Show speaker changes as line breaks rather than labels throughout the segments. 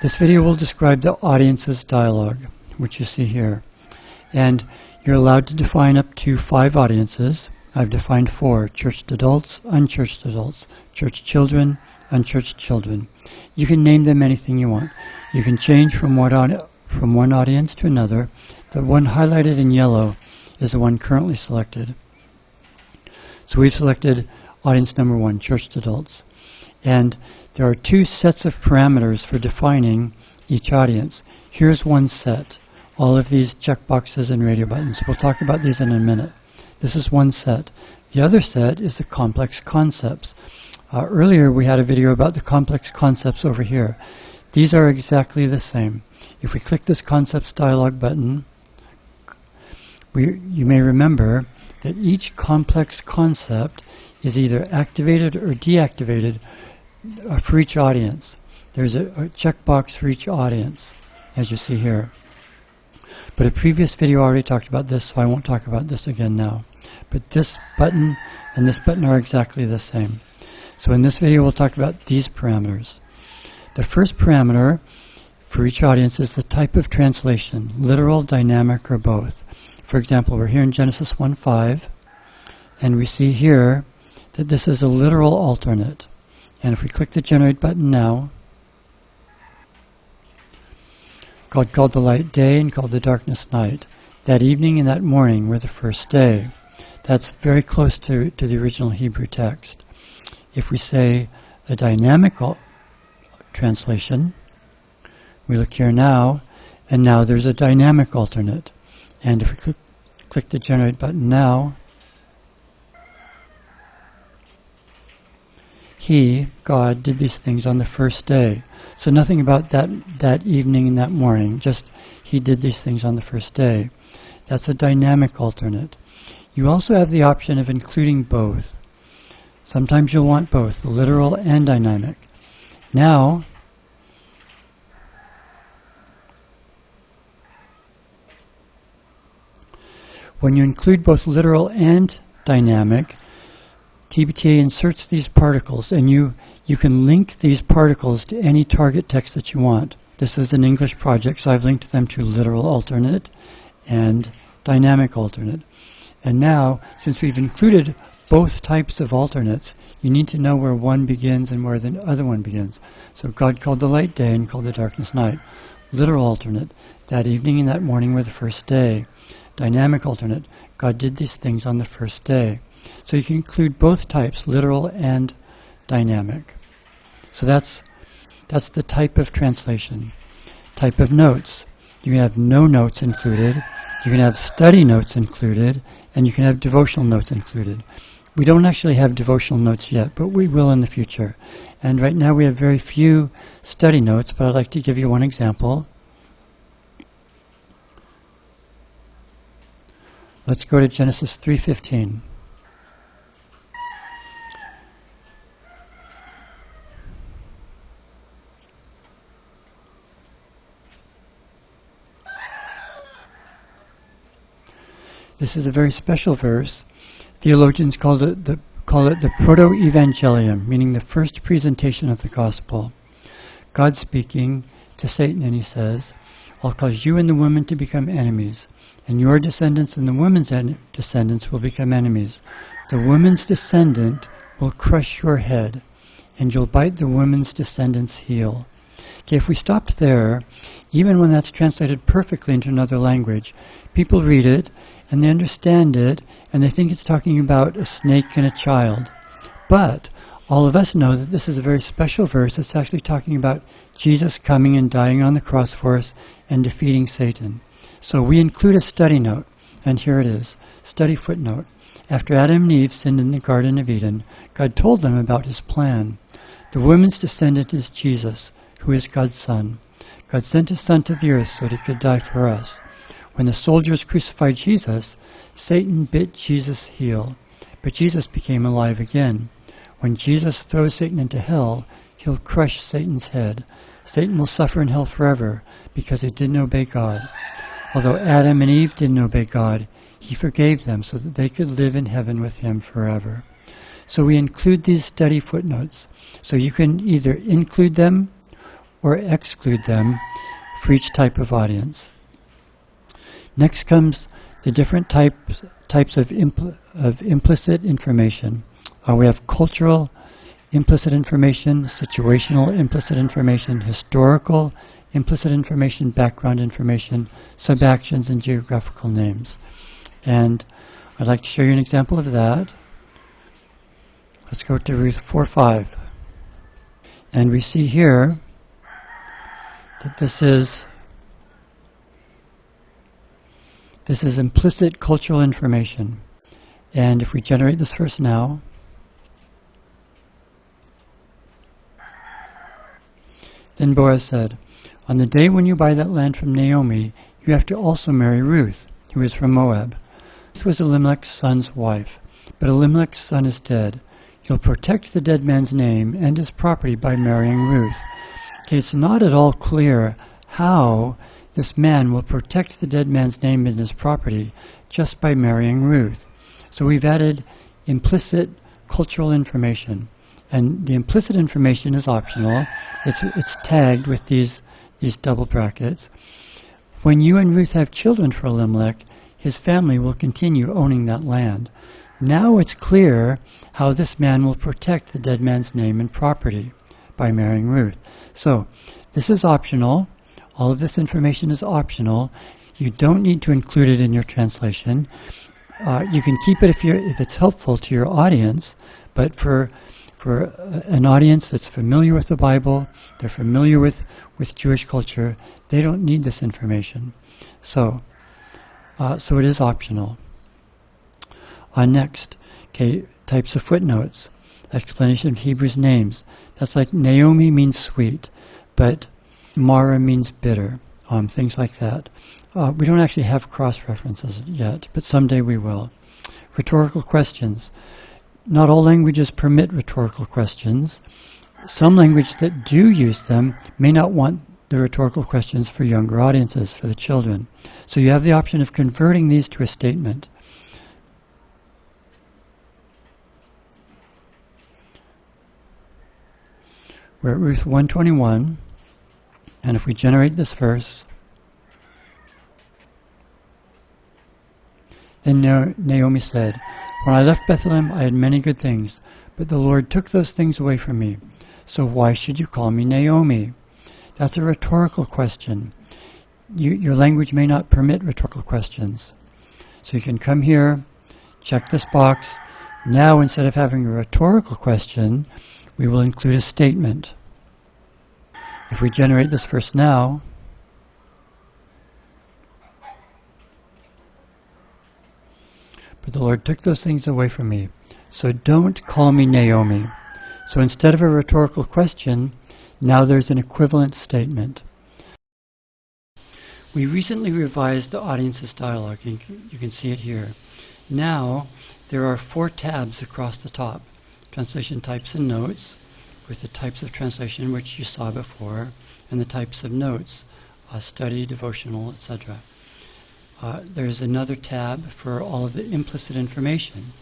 This video will describe the audience's dialogue, which you see here. And you're allowed to define up to 5 audiences. I've defined 4: churched adults, unchurched adults, church children, unchurched children. You can name them anything you want. You can change from one audience to another. The one highlighted in yellow is the one currently selected. So we've selected audience number 1, churched adults. And there are 2 sets of parameters for defining each audience. Here's one set. All of these checkboxes and radio buttons. We'll talk about these in a minute. This is one set. The other set is the complex concepts. Earlier we had a video about the complex concepts over here. These are exactly the same. If we click this concepts dialog button, you may remember that each complex concept is either activated or deactivated for each audience. There's a checkbox for each audience, as you see here. But a previous video already talked about this, so I won't talk about this again now. But this button and this button are exactly the same. So in this video we'll talk about these parameters. The first parameter for each audience is the type of translation, literal, dynamic, or both. For example, we're here in Genesis 1:5, and we see here that this is a literal alternate. And if we click the generate button now, God called the light day and called the darkness night. That evening and that morning were the first day. That's very close to the original Hebrew text. If we say a dynamic translation, we look here now, and now there's a dynamic alternate. And if we click the generate button now, He, God, did these things on the first day. So nothing about that evening and that morning, just He did these things on the first day. That's a dynamic alternate. You also have the option of including both. Sometimes you'll want both, literal and dynamic. Now, when you include both literal and dynamic, TBTA inserts these particles, and you can link these particles to any target text that you want. This is an English project, so I've linked them to literal alternate and dynamic alternate. And now, since we've included both types of alternates, you need to know where one begins and where the other one begins. So God called the light day and called the darkness night. Literal alternate, that evening and that morning were the first day. Dynamic alternate, God did these things on the first day. So you can include both types, literal and dynamic. So that's the type of translation. Type of notes. You can have no notes included, you can have study notes included, and you can have devotional notes included. We don't actually have devotional notes yet, but we will in the future. And right now we have very few study notes, but I'd like to give you one example. Let's go to Genesis 3:15. This is a very special verse. Theologians call it the Proto-Evangelium, meaning the first presentation of the gospel. God speaking to Satan, and He says, I'll cause you and the woman to become enemies, and your descendants and the woman's descendants will become enemies. The woman's descendant will crush your head, and you'll bite the woman's descendant's heel. Okay, if we stopped there, even when that's translated perfectly into another language, people read it, and they understand it, and they think it's talking about a snake and a child. But all of us know that this is a very special verse. It's actually talking about Jesus coming and dying on the cross for us and defeating Satan. So we include a study note, and here it is, study footnote. After Adam and Eve sinned in the Garden of Eden, God told them about His plan. The woman's descendant is Jesus, who is God's Son. God sent His Son to the earth so that He could die for us. When the soldiers crucified Jesus, Satan bit Jesus' heel, but Jesus became alive again. When Jesus throws Satan into hell, He'll crush Satan's head. Satan will suffer in hell forever because he didn't obey God. Although Adam and Eve didn't obey God, He forgave them so that they could live in heaven with Him forever. So we include these study footnotes. So you can either include them or exclude them for each type of audience. Next comes the different types of implicit information. We have cultural implicit information, situational implicit information, historical implicit information, background information, subactions, and geographical names. And I'd like to show you an example of that. Let's go to Ruth 4:5. And we see here that this is implicit cultural information. And if we generate this verse now, then Boaz said, "On the day when you buy that land from Naomi, you have to also marry Ruth, who is from Moab. This was Elimelech's son's wife, but Elimelech's son is dead. You'll protect the dead man's name and his property by marrying Ruth." Okay, it's not at all clear how this man will protect the dead man's name and his property just by marrying Ruth. So we've added implicit cultural information. And the implicit information is optional. It's tagged with these double brackets. When you and Ruth have children for Elimelech, his family will continue owning that land. Now it's clear how this man will protect the dead man's name and property by marrying Ruth. So this is optional. All of this information is optional. You don't need to include it in your translation. You can keep it if it's helpful to your audience, but for an audience that's familiar with the Bible, they're familiar with Jewish culture, they don't need this information. So it is optional. Next, okay, types of footnotes. Explanation of Hebrews names. That's like Naomi means sweet, but Mara means bitter. Things like that. We don't actually have cross-references yet, but someday we will. Rhetorical questions. Not all languages permit rhetorical questions. Some languages that do use them may not want the rhetorical questions for younger audiences, for the children. So you have the option of converting these to a statement. We're at Ruth 1:21, and if we generate this verse, then Naomi said, "When I left Bethlehem, I had many good things, but the Lord took those things away from me. So why should you call me Naomi?" That's a rhetorical question. Your language may not permit rhetorical questions. So you can come here, check this box. Now, instead of having a rhetorical question, we will include a statement. If we generate this verse now, "But the Lord took those things away from me, so don't call me Naomi." So instead of a rhetorical question, now there's an equivalent statement. We recently revised the audience's dialogue. You can see it here. Now there are 4 tabs across the top. Translation types and notes, with the types of translation which you saw before, and the types of notes, study, devotional, etc. There's another tab for all of the implicit information.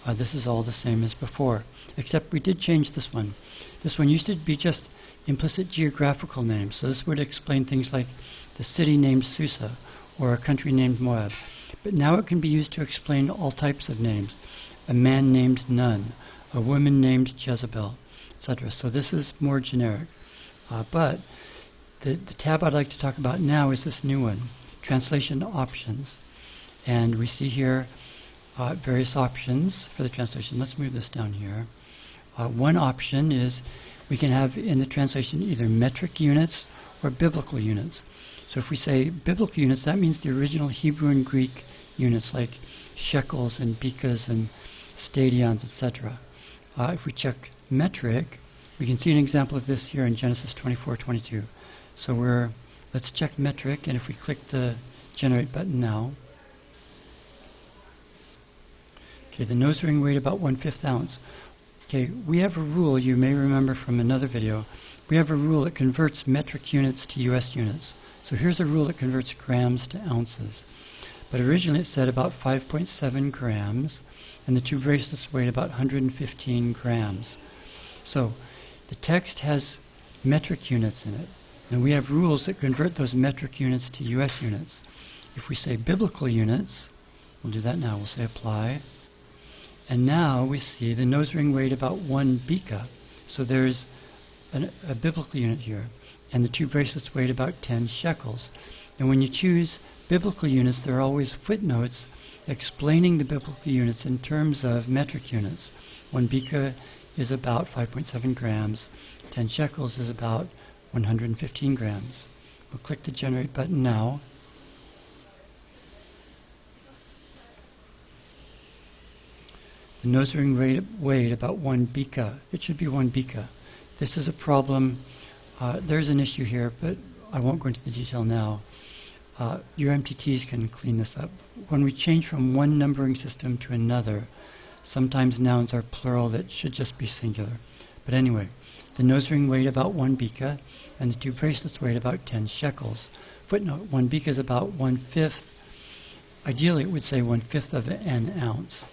This is all the same as before, except we did change this one. This one used to be just implicit geographical names, so this would explain things like the city named Susa or a country named Moab. But now it can be used to explain all types of names. A man named Nun, a woman named Jezebel, etc. So this is more generic. But the tab I'd like to talk about now is this new one, Translation Options. And we see here various options for the translation. Let's move this down here. One option is we can have in the translation either metric units or biblical units. So if we say biblical units, that means the original Hebrew and Greek units like shekels and bikas and stadions, etc. If we check metric, we can see an example of this here in Genesis 24:22. So let's check metric, and if we click the generate button now, okay, the nose ring weighed about 1/5 ounce. Okay, we have a rule you may remember from another video. We have a rule that converts metric units to US units. So here's a rule that converts grams to ounces. But originally it said about 5.7 grams, and the 2 bracelets weighed about 115 grams. So the text has metric units in it. Now we have rules that convert those metric units to US units. If we say biblical units, we'll do that now. We'll say apply. And now we see the nose ring weighed about 1 bika. So there's a biblical unit here. And the 2 bracelets weighed about 10 shekels. And when you choose biblical units, there are always footnotes explaining the biblical units in terms of metric units. 1 bika is about 5.7 grams. 10 shekels is about 115 grams. We'll click the Generate button now. The nose ring weighed about 1 bika. It should be 1 bika. This is a problem. There's an issue here, but I won't go into the detail now. Your MTTs can clean this up. When we change from one numbering system to another, sometimes nouns are plural that should just be singular. But anyway, the nose ring weighed about 1 bika, and the 2 bracelets weighed about 10 shekels. Footnote, 1 bika is about 1/5. Ideally, it would say 1/5 of an ounce.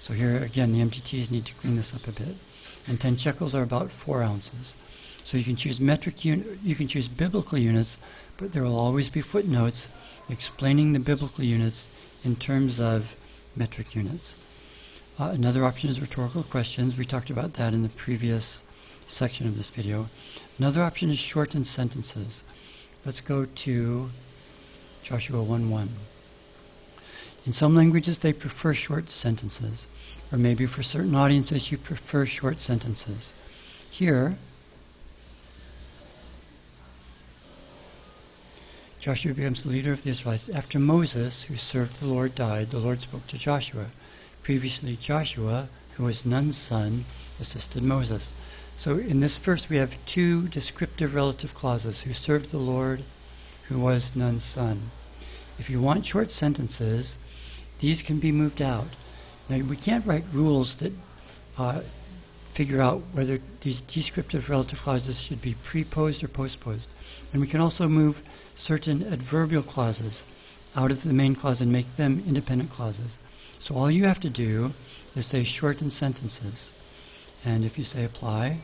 So here, again, the MTTs need to clean this up a bit. And 10 shekels are about 4 ounces. So you can choose you can choose biblical units, but there will always be footnotes explaining the biblical units in terms of metric units. Another option is rhetorical questions. We talked about that in the previous section of this video. Another option is shortened sentences. Let's go to Joshua 1:1. In some languages, they prefer short sentences, or maybe for certain audiences, you prefer short sentences. Here, Joshua becomes the leader of the Israelites. After Moses, who served the Lord, died, the Lord spoke to Joshua. Previously, Joshua, who was Nun's son, assisted Moses. So in this verse, we have 2 descriptive relative clauses, who served the Lord, who was Nun's son. If you want short sentences, these can be moved out. Now, we can't write rules that figure out whether these descriptive relative clauses should be preposed or postposed. And we can also move certain adverbial clauses out of the main clause and make them independent clauses. So all you have to do is say shorten sentences. And if you say apply,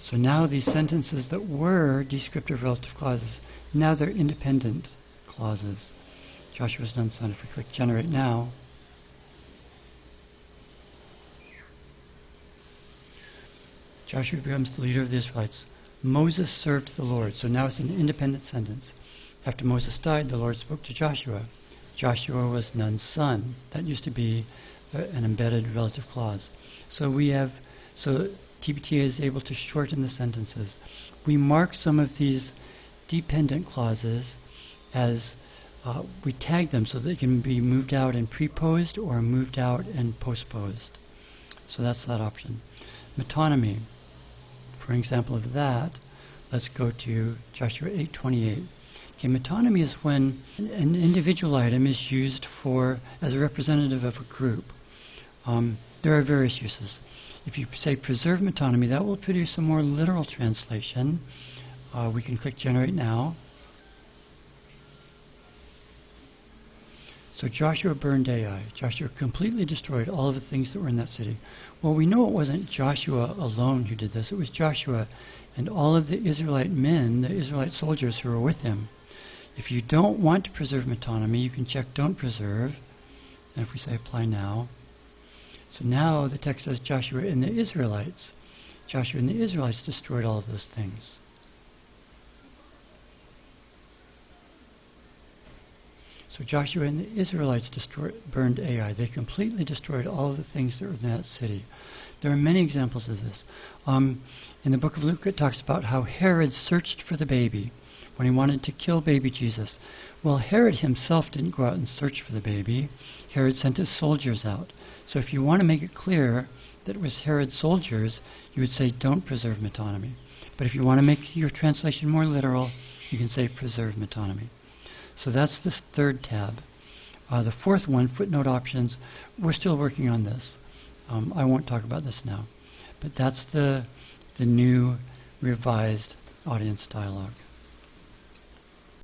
so now these sentences that were descriptive relative clauses, now they're independent clauses. Joshua's Nun's son. If we click Generate now, Joshua becomes the leader of the Israelites. Moses served the Lord. So now it's an independent sentence. After Moses died, the Lord spoke to Joshua. Joshua was Nun's son. That used to be an embedded relative clause. So TPTA is able to shorten the sentences. We mark some of these dependent clauses as we tag them so they can be moved out and preposed or moved out and postposed. So that's that option. Metonymy. For an example of that, let's go to Joshua 8:28. Okay, metonymy is when an individual item is used as a representative of a group. There are various uses. If you say preserve metonymy, that will produce a more literal translation. We can click Generate now. So Joshua burned Ai. Joshua completely destroyed all of the things that were in that city. Well, we know it wasn't Joshua alone who did this. It was Joshua and all of the Israelite men, the Israelite soldiers who were with him. If you don't want to preserve metonymy, you can check Don't Preserve. And if we say Apply Now. So now the text says Joshua and the Israelites. Joshua and the Israelites destroyed all of those things. So Joshua and the Israelites burned Ai. They completely destroyed all of the things that were in that city. There are many examples of this. In the book of Luke, it talks about how Herod searched for the baby when he wanted to kill baby Jesus. Well, Herod himself didn't go out and search for the baby. Herod sent his soldiers out. So if you want to make it clear that it was Herod's soldiers, you would say don't preserve metonymy. But if you want to make your translation more literal, you can say preserve metonymy. So that's this third tab. The fourth one, footnote options, we're still working on this. I won't talk about this now. But that's the new revised audience dialogue.